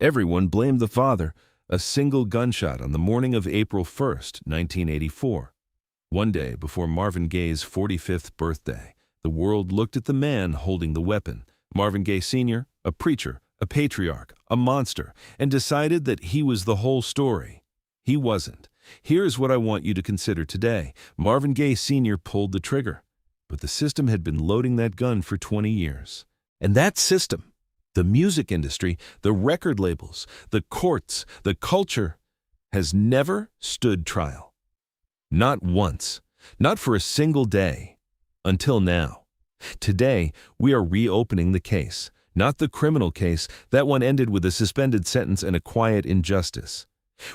Everyone blamed the father. A single gunshot on the morning of April 1st, 1984. One day before Marvin Gaye's 45th birthday, the world looked at the man holding the weapon, Marvin Gaye Sr., a preacher, a patriarch, a monster, and decided that he was the whole story. He wasn't. Here's what I want you to consider today. Marvin Gaye Sr. pulled the trigger, but the system had been loading that gun for 20 years. And that system, the music industry, the record labels, the courts, the culture, has never stood trial. Not once. Not for a single day. Until now. Today, we are reopening the case. Not the criminal case. That one ended with a suspended sentence and a quiet injustice.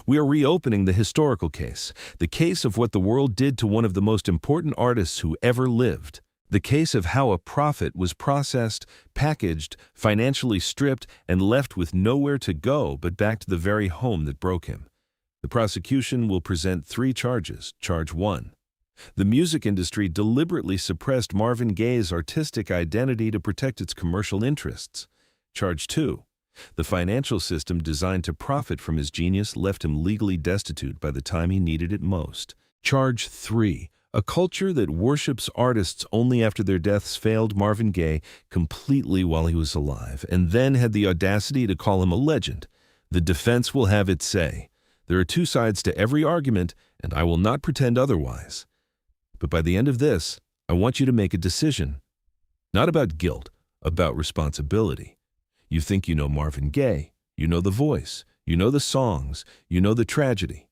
We are reopening the historical case. The case of what the world did to one of the most important artists who ever lived. The case of how a prophet was processed, packaged, financially stripped, and left with nowhere to go but back to the very home that broke him. The prosecution will present 3 charges. Charge 1. The music industry deliberately suppressed Marvin Gaye's artistic identity to protect its commercial interests. Charge 2. The financial system designed to profit from his genius left him legally destitute by the time he needed it most. Charge 3. A culture that worships artists only after their deaths failed Marvin Gaye completely while he was alive, and then had the audacity to call him a legend. The defense will have its say. There are 2 sides to every argument, and I will not pretend otherwise. But by the end of this, I want you to make a decision. Not about guilt, about responsibility. You think you know Marvin Gaye, you know the voice, you know the songs, you know the tragedy.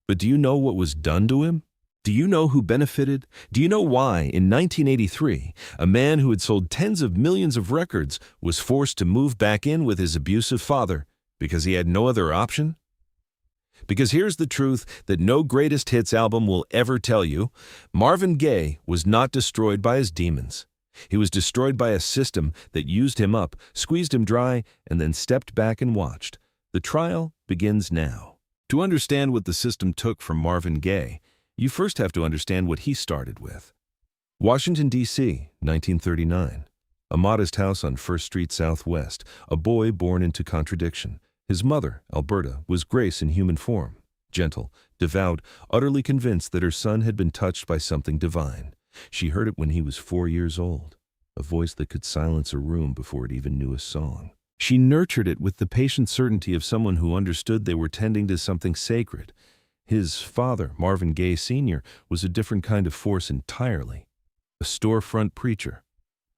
But do you know what was done to him? Do you know who benefited? Do you know why, in 1983, a man who had sold tens of millions of records was forced to move back in with his abusive father because he had no other option? Because here's the truth that no greatest hits album will ever tell you. Marvin Gaye was not destroyed by his demons. He was destroyed by a system that used him up, squeezed him dry, and then stepped back and watched. The trial begins now. To understand what the system took from Marvin Gaye, you first have to understand what he started with. Washington, D.C., 1939. A modest house on 1st Street Southwest, a boy born into contradiction. His mother, Alberta, was grace in human form, gentle, devout, utterly convinced that her son had been touched by something divine. She heard it when he was 4 years old, a voice that could silence a room before it even knew a song. She nurtured it with the patient certainty of someone who understood they were tending to something sacred. His father, Marvin Gaye Sr., was a different kind of force entirely. A storefront preacher,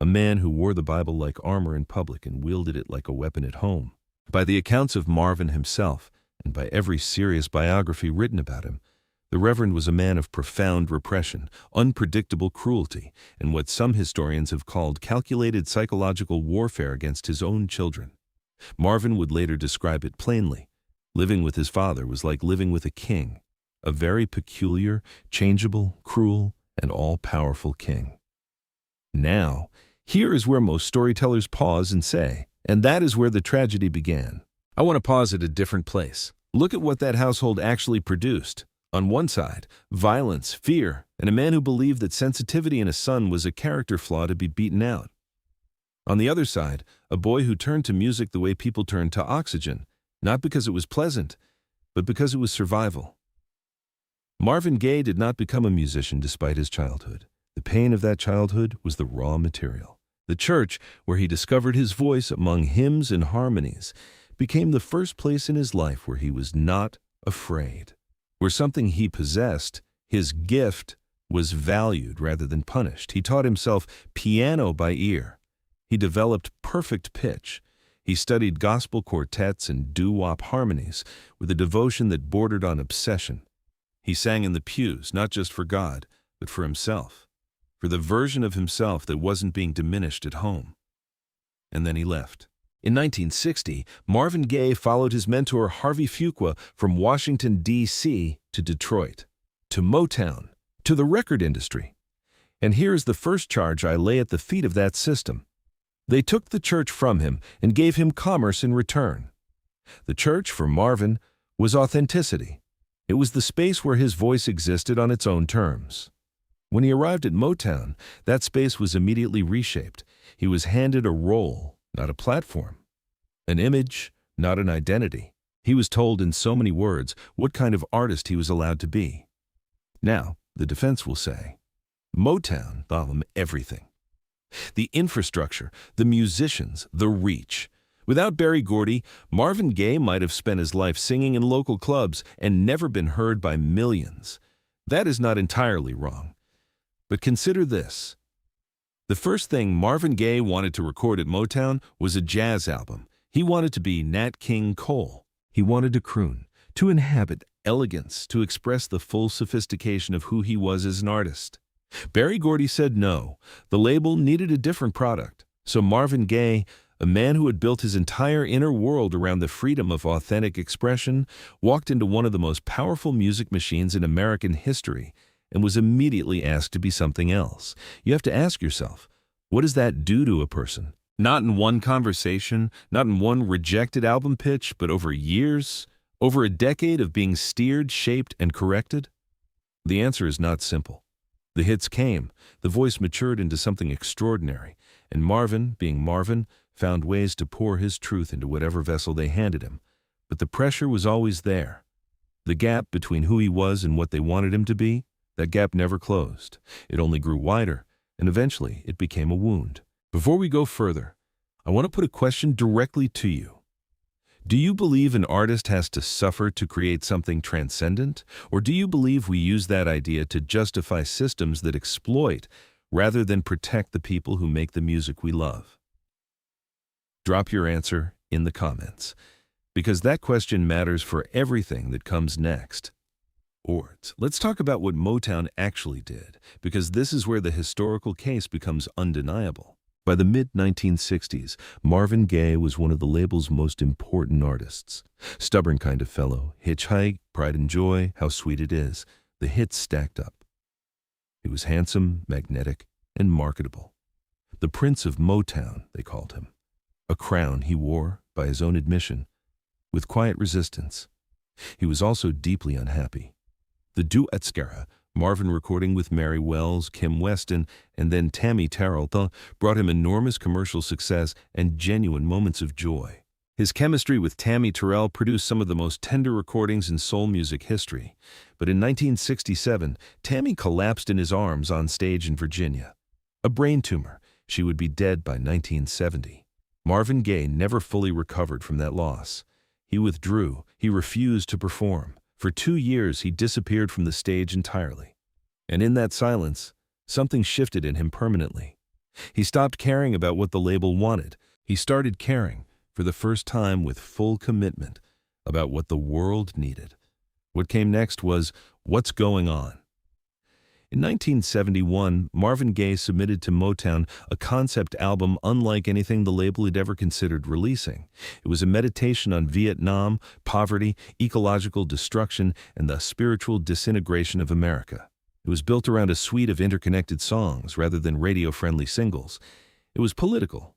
a man who wore the Bible like armor in public and wielded it like a weapon at home. By the accounts of Marvin himself, and by every serious biography written about him, the Reverend was a man of profound repression, unpredictable cruelty, and what some historians have called calculated psychological warfare against his own children. Marvin would later describe it plainly. Living with his father was like living with a king, a very peculiar, changeable, cruel, and all-powerful king. Now, here is where most storytellers pause and say, and that is where the tragedy began. I want to pause at a different place. Look at what that household actually produced. On one side, violence, fear, and a man who believed that sensitivity in a son was a character flaw to be beaten out. On the other side, a boy who turned to music the way people turned to oxygen, not because it was pleasant, but because it was survival. Marvin Gaye did not become a musician despite his childhood. The pain of that childhood was the raw material. The church, where he discovered his voice among hymns and harmonies, became the first place in his life where he was not afraid, where something he possessed, his gift, was valued rather than punished. He taught himself piano by ear. He developed perfect pitch. He studied gospel quartets and doo-wop harmonies with a devotion that bordered on obsession. He sang in the pews, not just for God, but for himself, for the version of himself that wasn't being diminished at home. And then he left. In 1960, Marvin Gaye followed his mentor Harvey Fuqua from Washington, D.C. to Detroit, to Motown, to the record industry. And here is the first charge I lay at the feet of that system. They took the church from him and gave him commerce in return. The church, for Marvin, was authenticity. It was the space where his voice existed on its own terms. When he arrived at Motown, that space was immediately reshaped. He was handed a role, not a platform. An image, not an identity. He was told in so many words what kind of artist he was allowed to be. Now, the defense will say, Motown taught him everything. The infrastructure, the musicians, the reach. Without Berry Gordy, Marvin Gaye might have spent his life singing in local clubs and never been heard by millions. That is not entirely wrong. But consider this. The first thing Marvin Gaye wanted to record at Motown was a jazz album. He wanted to be Nat King Cole. He wanted to croon, to inhabit elegance, to express the full sophistication of who he was as an artist. Berry Gordy said no. The label needed a different product. So Marvin Gaye, a man who had built his entire inner world around the freedom of authentic expression, walked into one of the most powerful music machines in American history and was immediately asked to be something else. You have to ask yourself, what does that do to a person? Not in one conversation, not in one rejected album pitch, but over years, over a decade of being steered, shaped, and corrected? The answer is not simple. The hits came, the voice matured into something extraordinary, and Marvin, being Marvin, found ways to pour his truth into whatever vessel they handed him. But the pressure was always there. The gap between who he was and what they wanted him to be, that gap never closed. It only grew wider, and eventually it became a wound. Before we go further, I want to put a question directly to you. Do you believe an artist has to suffer to create something transcendent? Or do you believe we use that idea to justify systems that exploit rather than protect the people who make the music we love? Drop your answer in the comments, because that question matters for everything that comes next. Let's talk about what Motown actually did, because this is where the historical case becomes undeniable. By the mid-1960s, Marvin Gaye was one of the label's most important artists. Stubborn Kind of Fellow, Hitchhike, Pride and Joy, How Sweet It Is, the hits stacked up. He was handsome, magnetic, and marketable. The Prince of Motown, they called him. A crown he wore, by his own admission, with quiet resistance. He was also deeply unhappy. The duet era, Marvin recording with Mary Wells, Kim Weston, and then Tammy Terrell, brought him enormous commercial success and genuine moments of joy. His chemistry with Tammy Terrell produced some of the most tender recordings in soul music history. But in 1967, Tammy collapsed in his arms on stage in Virginia. A brain tumor. She would be dead by 1970. Marvin Gaye never fully recovered from that loss. He withdrew. He refused to perform. For 2 years, he disappeared from the stage entirely. And in that silence, something shifted in him permanently. He stopped caring about what the label wanted. He started caring, for the first time with full commitment, about what the world needed. What came next was, What's Going On? In 1971, Marvin Gaye submitted to Motown a concept album unlike anything the label had ever considered releasing. It was a meditation on Vietnam, poverty, ecological destruction, and the spiritual disintegration of America. It was built around a suite of interconnected songs rather than radio-friendly singles. It was political.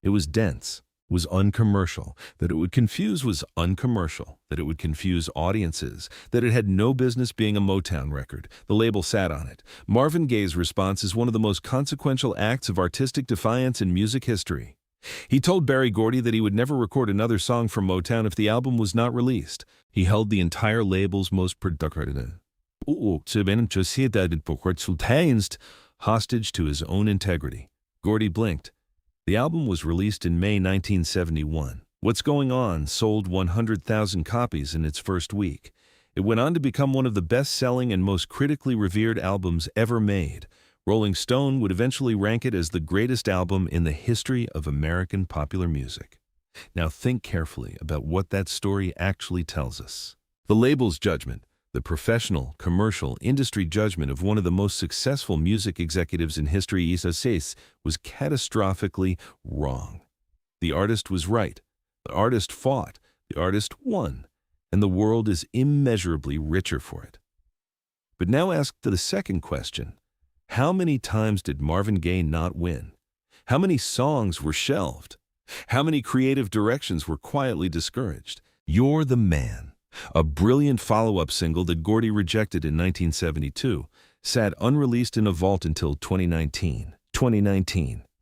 It was dense. Was uncommercial. That it would confuse was uncommercial. That it would confuse audiences. That it had no business being a Motown record. The label sat on it. Marvin Gaye's response is one of the most consequential acts of artistic defiance in music history. He told Berry Gordy that he would never record another song from Motown if the album was not released. He held the entire label's most productive hostage to his own integrity. Gordy blinked. The album was released in May 1971. What's Going On sold 100,000 copies in its first week. It went on to become one of the best-selling and most critically revered albums ever made. Rolling Stone would eventually rank it as the greatest album in the history of American popular music. Now think carefully about what that story actually tells us. The label's judgment, the professional, commercial, industry judgment of one of the most successful music executives in history, was catastrophically wrong. The artist was right. The artist fought. The artist won. And the world is immeasurably richer for it. But now ask the second question. How many times did Marvin Gaye not win? How many songs were shelved? How many creative directions were quietly discouraged? You're the Man, a brilliant follow-up single that Gordy rejected in 1972, sat unreleased in a vault until 2019.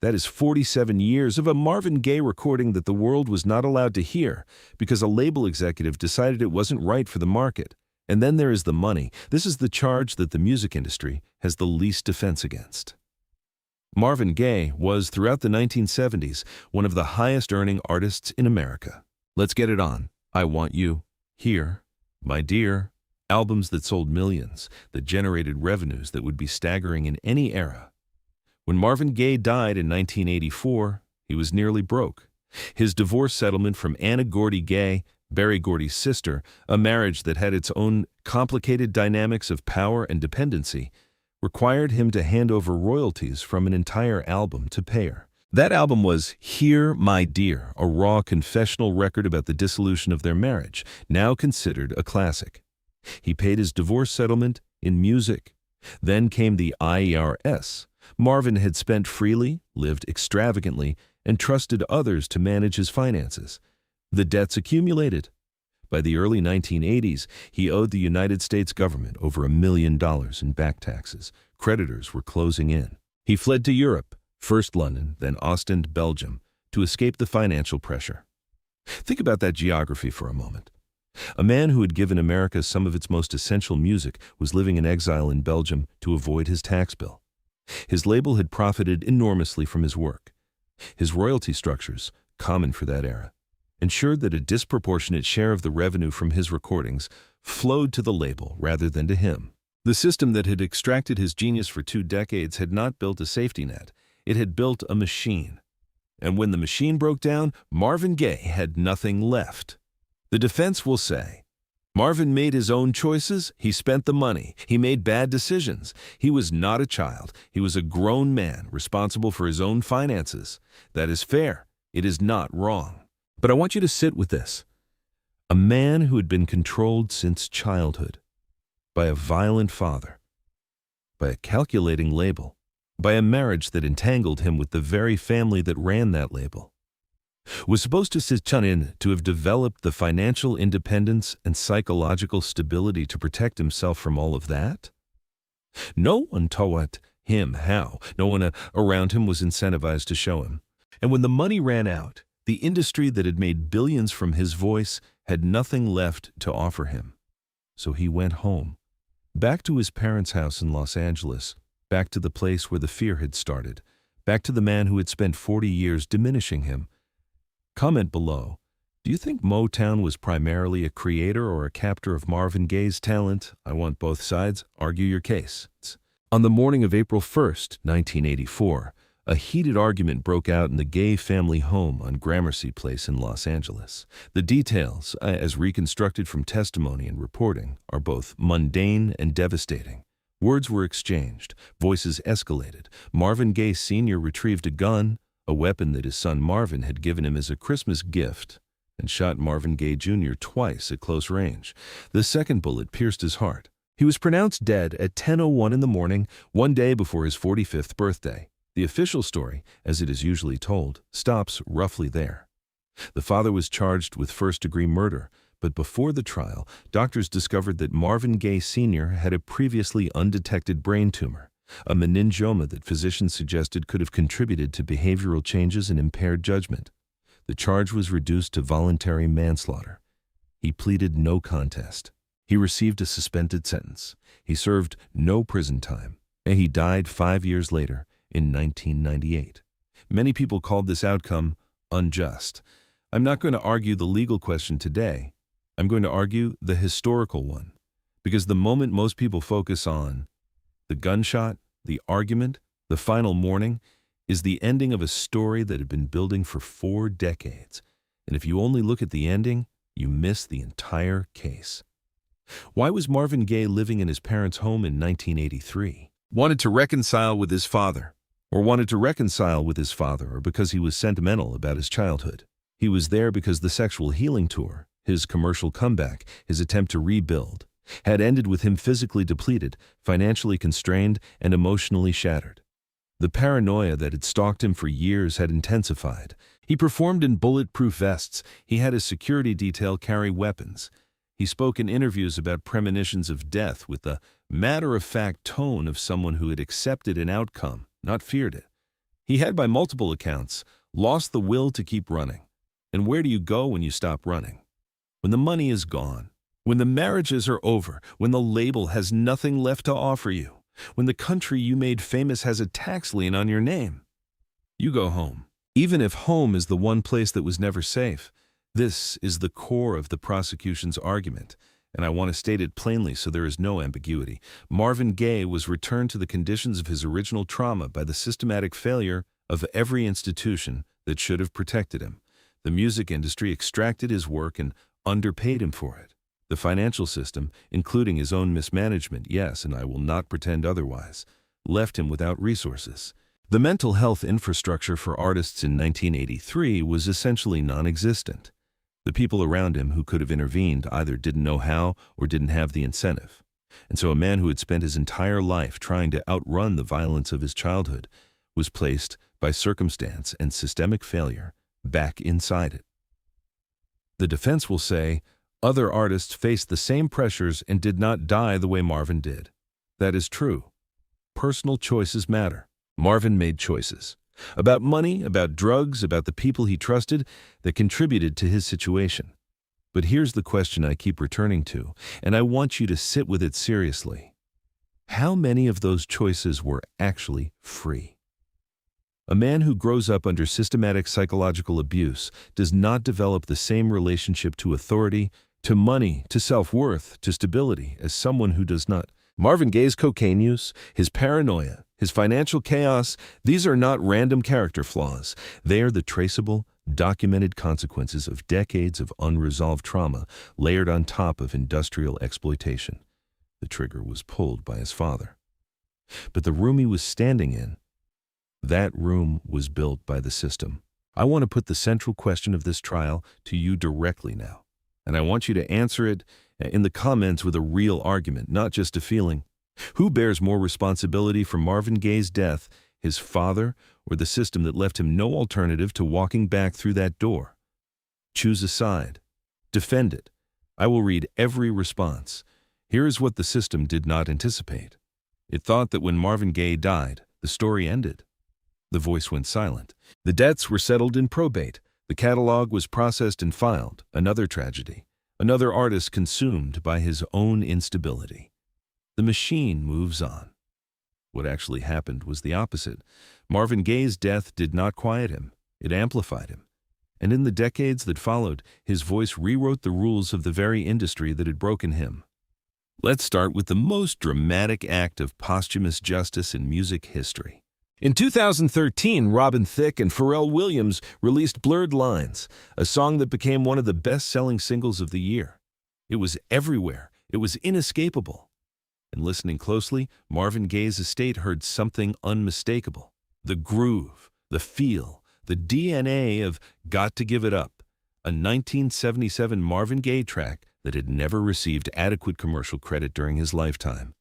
That is 47 years of a Marvin Gaye recording that the world was not allowed to hear because a label executive decided it wasn't right for the market. And then there is the money. This is the charge that the music industry has the least defense against. Marvin Gaye was, throughout the 1970s, one of the highest-earning artists in America. Let's Get It On, I Want You, Here, My Dear, albums that sold millions, that generated revenues that would be staggering in any era. When Marvin Gaye died in 1984, he was nearly broke. His divorce settlement from Anna Gordy Gaye, Berry Gordy's sister, a marriage that had its own complicated dynamics of power and dependency, required him to hand over royalties from an entire album to pay her. That album was Here, My Dear, a raw confessional record about the dissolution of their marriage, now considered a classic. He paid his divorce settlement in music. Then came the IRS. Marvin had spent freely, lived extravagantly, and trusted others to manage his finances. The debts accumulated. By the early 1980s, he owed the United States government over $1 million in back taxes. Creditors were closing in. He fled to Europe, first London, then Ostend, Belgium, to escape the financial pressure. Think about that geography for a moment. A man who had given America some of its most essential music was living in exile in Belgium to avoid his tax bill. His label had profited enormously from his work. His royalty structures, common for that era, ensured that a disproportionate share of the revenue from his recordings flowed to the label rather than to him. The system that had extracted his genius for 2 decades had not built a safety net. It had built a machine. And when the machine broke down, Marvin Gaye had nothing left. The defense will say, Marvin made his own choices, he spent the money, he made bad decisions. He was not a child, he was a grown man responsible for his own finances. That is fair, it is not wrong. But I want you to sit with this. A man who had been controlled since childhood, by a violent father, by a calculating label, by a marriage that entangled him with the very family that ran that label, was supposed to sit in to have developed the financial independence and psychological stability to protect himself from all of that? No one taught him how. No one around him was incentivized to show him. And when the money ran out, the industry that had made billions from his voice had nothing left to offer him. So he went home, back to his parents' house in Los Angeles, back to the place where the fear had started, back to the man who had spent 40 years diminishing him. Comment below. Do you think Motown was primarily a creator or a captor of Marvin Gaye's talent? I want both sides. Argue your case. On the morning of April 1st, 1984, a heated argument broke out in the Gaye family home on Gramercy Place in Los Angeles. The details, as reconstructed from testimony and reporting, are both mundane and devastating. Words were exchanged. Voices escalated. Marvin Gaye Sr. retrieved a gun, a weapon that his son Marvin had given him as a Christmas gift, and shot Marvin Gaye Jr. twice at close range. The second bullet pierced his heart. He was pronounced dead at 10:01 in the morning, one day before his 45th birthday. The official story, as it is usually told, stops roughly there. The father was charged with first-degree murder, but before the trial, doctors discovered that Marvin Gaye Sr. had a previously undetected brain tumor, a meningioma that physicians suggested could have contributed to behavioral changes and impaired judgment. The charge was reduced to voluntary manslaughter. He pleaded no contest. He received a suspended sentence. He served no prison time, and he died 5 years later in 1998. Many people called this outcome unjust. I'm not going to argue the legal question today. I'm going to argue the historical one, because the moment most people focus on, the gunshot, the argument, the final morning, is the ending of a story that had been building for 4 decades. And if you only look at the ending, you miss the entire case. Why was Marvin Gaye living in his parents' home in 1983? Wanted to reconcile with his father, or because he was sentimental about his childhood. He was there because the sexual healing tour, his commercial comeback, his attempt to rebuild, had ended with him physically depleted, financially constrained, and emotionally shattered. The paranoia that had stalked him for years had intensified. He performed in bulletproof vests. He had his security detail carry weapons. He spoke in interviews about premonitions of death with the matter-of-fact tone of someone who had accepted an outcome, not feared it. He had, by multiple accounts, lost the will to keep running. And where do you go when you stop running? When the money is gone, when the marriages are over, when the label has nothing left to offer you, when the country you made famous has a tax lien on your name. You go home. Even if home is the one place that was never safe, this is the core of the prosecution's argument, and I want to state it plainly so there is no ambiguity. Marvin Gaye was returned to the conditions of his original trauma by the systematic failure of every institution that should have protected him. The music industry extracted his work and underpaid him for it. The financial system, including his own mismanagement, yes, and I will not pretend otherwise, left him without resources. The mental health infrastructure for artists in 1983 was essentially non-existent. The people around him who could have intervened either didn't know how or didn't have the incentive. And so a man who had spent his entire life trying to outrun the violence of his childhood was placed, by circumstance and systemic failure, back inside it. The defense will say, other artists faced the same pressures and did not die the way Marvin did. That is true. Personal choices matter. Marvin made choices. About money, about drugs, about the people he trusted that contributed to his situation. But here's the question I keep returning to, and I want you to sit with it seriously. How many of those choices were actually free? A man who grows up under systematic psychological abuse does not develop the same relationship to authority, to money, to self-worth, to stability as someone who does not. Marvin Gaye's cocaine use, his paranoia, his financial chaos, these are not random character flaws. They are the traceable, documented consequences of decades of unresolved trauma layered on top of industrial exploitation. The trigger was pulled by his father. But the room he was standing in, that room was built by the system. I want to put the central question of this trial to you directly now. And I want you to answer it in the comments with a real argument, not just a feeling. Who bears more responsibility for Marvin Gaye's death, his father or the system that left him no alternative to walking back through that door? Choose a side. Defend it. I will read every response. Here is what the system did not anticipate. It thought that when Marvin Gaye died, the story ended. The voice went silent. The debts were settled in probate. The catalog was processed and filed. Another tragedy. Another artist consumed by his own instability. The machine moves on. What actually happened was the opposite. Marvin Gaye's death did not quiet him. It amplified him. And in the decades that followed, his voice rewrote the rules of the very industry that had broken him. Let's start with the most dramatic act of posthumous justice in music history. In 2013, Robin Thicke and Pharrell Williams released Blurred Lines, a song that became one of the best-selling singles of the year. It was everywhere. It was inescapable. And listening closely, Marvin Gaye's estate heard something unmistakable. The groove, the feel, the DNA of Got to Give It Up, a 1977 Marvin Gaye track that had never received adequate commercial credit during his lifetime.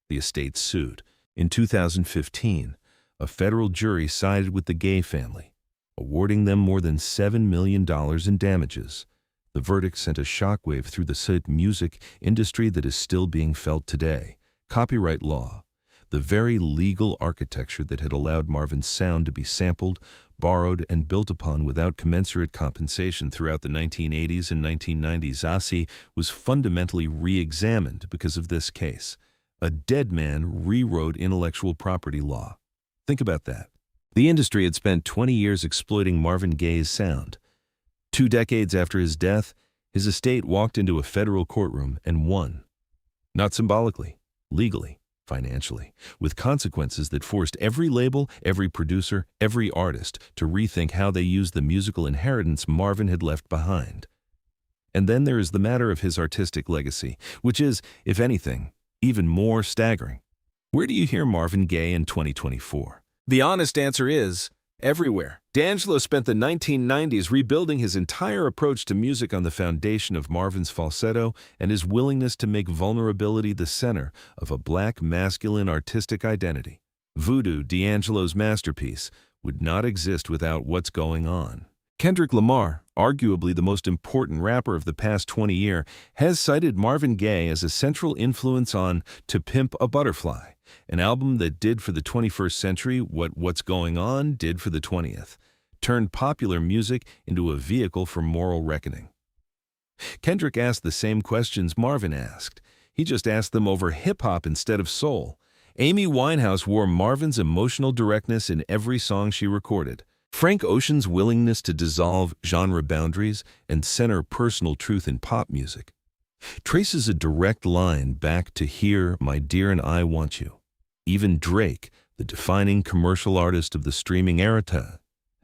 The estate sued. In 2015, a federal jury sided with the Gaye family, awarding them more than $7 million in damages. The verdict sent a shockwave through the music industry that is still being felt today. Copyright law, the very legal architecture that had allowed Marvin's sound to be sampled, borrowed, and built upon without commensurate compensation throughout the 1980s and 1990s, was fundamentally re-examined because of this case. A dead man rewrote intellectual property law. Think about that. The industry had spent 20 years exploiting Marvin Gaye's sound. 2 decades after his death, his estate walked into a federal courtroom and won. Not symbolically, legally, financially, with consequences that forced every label, every producer, every artist to rethink how they used the musical inheritance Marvin had left behind. And then there is the matter of his artistic legacy, which is, if anything, even more staggering. Where do you hear Marvin Gaye in 2024? The honest answer is everywhere. D'Angelo spent the 1990s rebuilding his entire approach to music on the foundation of Marvin's falsetto and his willingness to make vulnerability the center of a black masculine artistic identity. Voodoo, D'Angelo's masterpiece, would not exist without What's Going On. Kendrick Lamar, arguably the most important rapper of the past 20 years, has cited Marvin Gaye as a central influence on To Pimp a Butterfly, an album that did for the 21st century what What's Going On did for the 20th, turned popular music into a vehicle for moral reckoning. Kendrick asked the same questions Marvin asked. He just asked them over hip-hop instead of soul. Amy Winehouse wore Marvin's emotional directness in every song she recorded. Frank Ocean's willingness to dissolve genre boundaries and center personal truth in pop music traces a direct line back to Here, My Dear and I Want You. Even Drake, the defining commercial artist of the streaming era,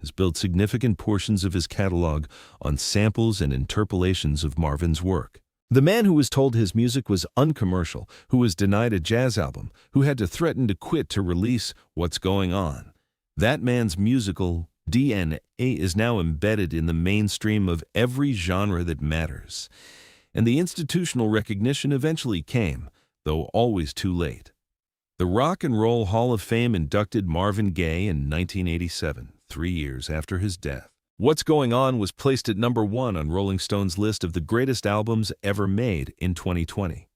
has built significant portions of his catalog on samples and interpolations of Marvin's work. The man who was told his music was uncommercial, who was denied a jazz album, who had to threaten to quit to release What's Going On. That man's musical DNA is now embedded in the mainstream of every genre that matters. And the institutional recognition eventually came, though always too late. The Rock and Roll Hall of Fame inducted Marvin Gaye in 1987, 3 years after his death. What's Going On was placed at #1 on Rolling Stone's list of the greatest albums ever made in 2020.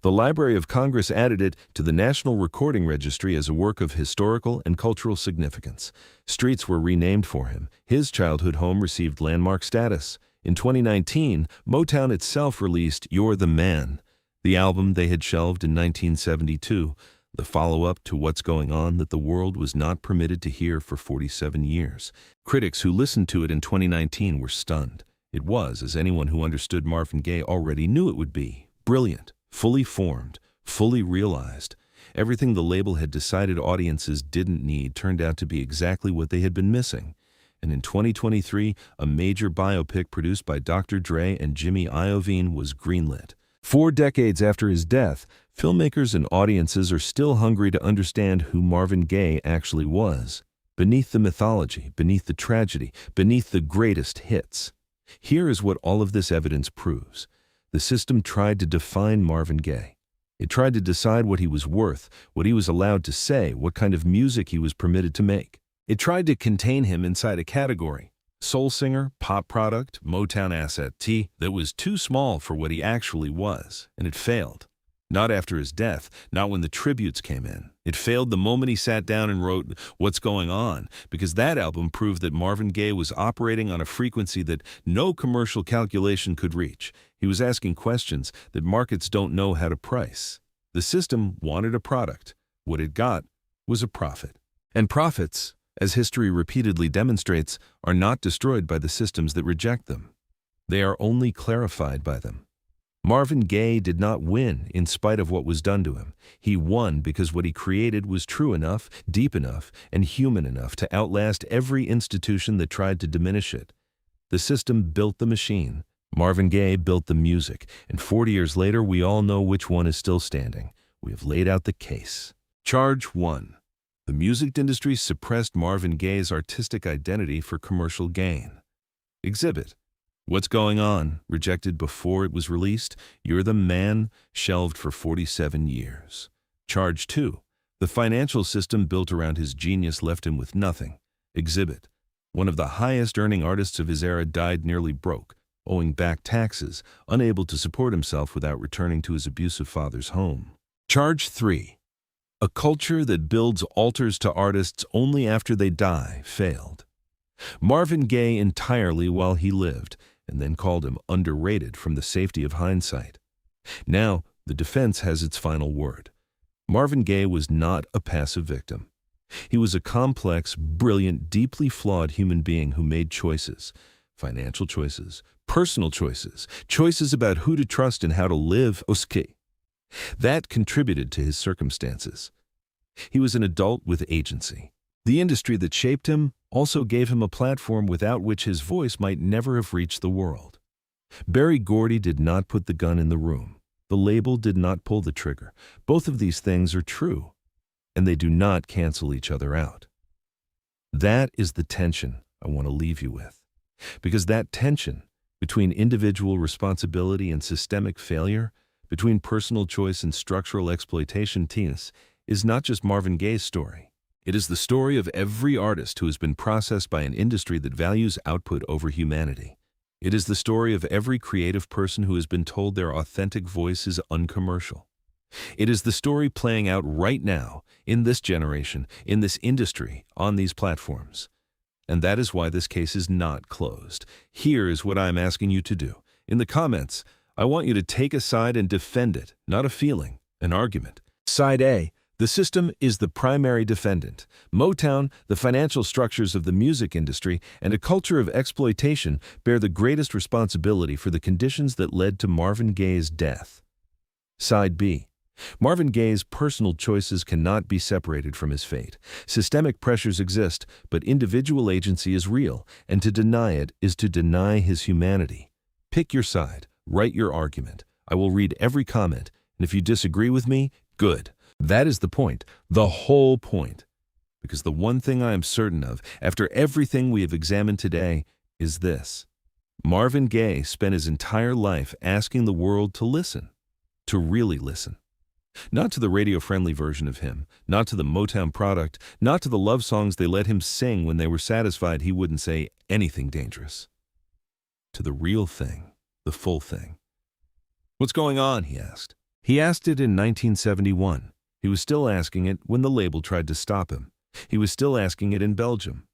The Library of Congress added it to the National Recording Registry as a work of historical and cultural significance. Streets were renamed for him. His childhood home received landmark status. In 2019, Motown itself released You're the Man, the album they had shelved in 1972, the follow-up to What's Going On that the world was not permitted to hear for 47 years. Critics who listened to it in 2019 were stunned. It was, as anyone who understood Marvin Gaye already knew it would be, brilliant. Fully formed, fully realized. Everything the label had decided audiences didn't need turned out to be exactly what they had been missing. And in 2023, a major biopic produced by Dr. Dre and Jimmy Iovine was greenlit. 4 decades after his death, filmmakers and audiences are still hungry to understand who Marvin Gaye actually was. Beneath the mythology, beneath the tragedy, beneath the greatest hits. Here is what all of this evidence proves. The system tried to define Marvin Gaye. It tried to decide what he was worth, what he was allowed to say, what kind of music he was permitted to make. It tried to contain him inside a category, soul singer, pop product, Motown asset, that was too small for what he actually was, and it failed. Not after his death, not when the tributes came in. It failed the moment he sat down and wrote What's Going On, because that album proved that Marvin Gaye was operating on a frequency that no commercial calculation could reach. He was asking questions that markets don't know how to price. The system wanted a product. What it got was a profit. And profits, as history repeatedly demonstrates, are not destroyed by the systems that reject them. They are only clarified by them. Marvin Gaye did not win in spite of what was done to him. He won because what he created was true enough, deep enough, and human enough to outlast every institution that tried to diminish it. The system built the machine. Marvin Gaye built the music, and 40 years later we all know which one is still standing. We have laid out the case. Charge 1. The music industry suppressed Marvin Gaye's artistic identity for commercial gain. Exhibit. What's Going On, rejected before it was released. You're the Man, shelved for 47 years. Charge 2. The financial system built around his genius left him with nothing. Exhibit. One of the highest-earning artists of his era died nearly broke, owing back taxes, unable to support himself without returning to his abusive father's home. Charge 3. A culture that builds altars to artists only after they die failed. Marvin Gaye entirely while he lived, and then called him underrated from the safety of hindsight. Now, the defense has its final word. Marvin Gaye was not a passive victim. He was a complex, brilliant, deeply flawed human being who made choices. Financial choices, personal choices, choices about who to trust and how to live. That contributed to his circumstances. He was an adult with agency. The industry that shaped him also gave him a platform without which his voice might never have reached the world. Berry Gordy did not put the gun in the room. The label did not pull the trigger. Both of these things are true, and they do not cancel each other out. That is the tension I want to leave you with. Because that tension between individual responsibility and systemic failure, between personal choice and structural exploitation, is not just Marvin Gaye's story. It is the story of every artist who has been processed by an industry that values output over humanity. It is the story of every creative person who has been told their authentic voice is uncommercial. It is the story playing out right now, in this generation, in this industry, on these platforms. And that is why this case is not closed. Here is what I am asking you to do. In the comments, I want you to take a side and defend it, not a feeling, an argument. Side A, the system is the primary defendant. Motown, the financial structures of the music industry, and a culture of exploitation bear the greatest responsibility for the conditions that led to Marvin Gaye's death. Side B, Marvin Gaye's personal choices cannot be separated from his fate. Systemic pressures exist, but individual agency is real, and to deny it is to deny his humanity. Pick your side, write your argument. I will read every comment, and if you disagree with me, good. That is the point, the whole point. Because the one thing I am certain of, after everything we have examined today, is this. Marvin Gaye spent his entire life asking the world to listen, to really listen. Not to the radio-friendly version of him, not to the Motown product, not to the love songs they let him sing when they were satisfied he wouldn't say anything dangerous. To the real thing, the full thing. What's going on, he asked. He asked it in 1971. He was still asking it when the label tried to stop him. He was still asking it in Belgium.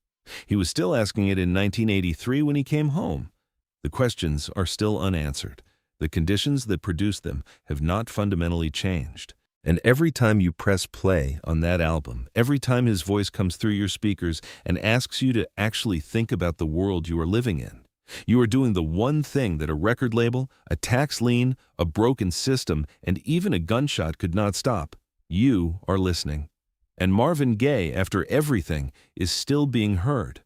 He was still asking it in 1983 when he came home. The questions are still unanswered. The conditions that produced them have not fundamentally changed. And every time you press play on that album, every time his voice comes through your speakers and asks you to actually think about the world you are living in, you are doing the one thing that a record label, a tax lien, a broken system, and even a gunshot could not stop. You are listening. And Marvin Gaye, after everything, is still being heard.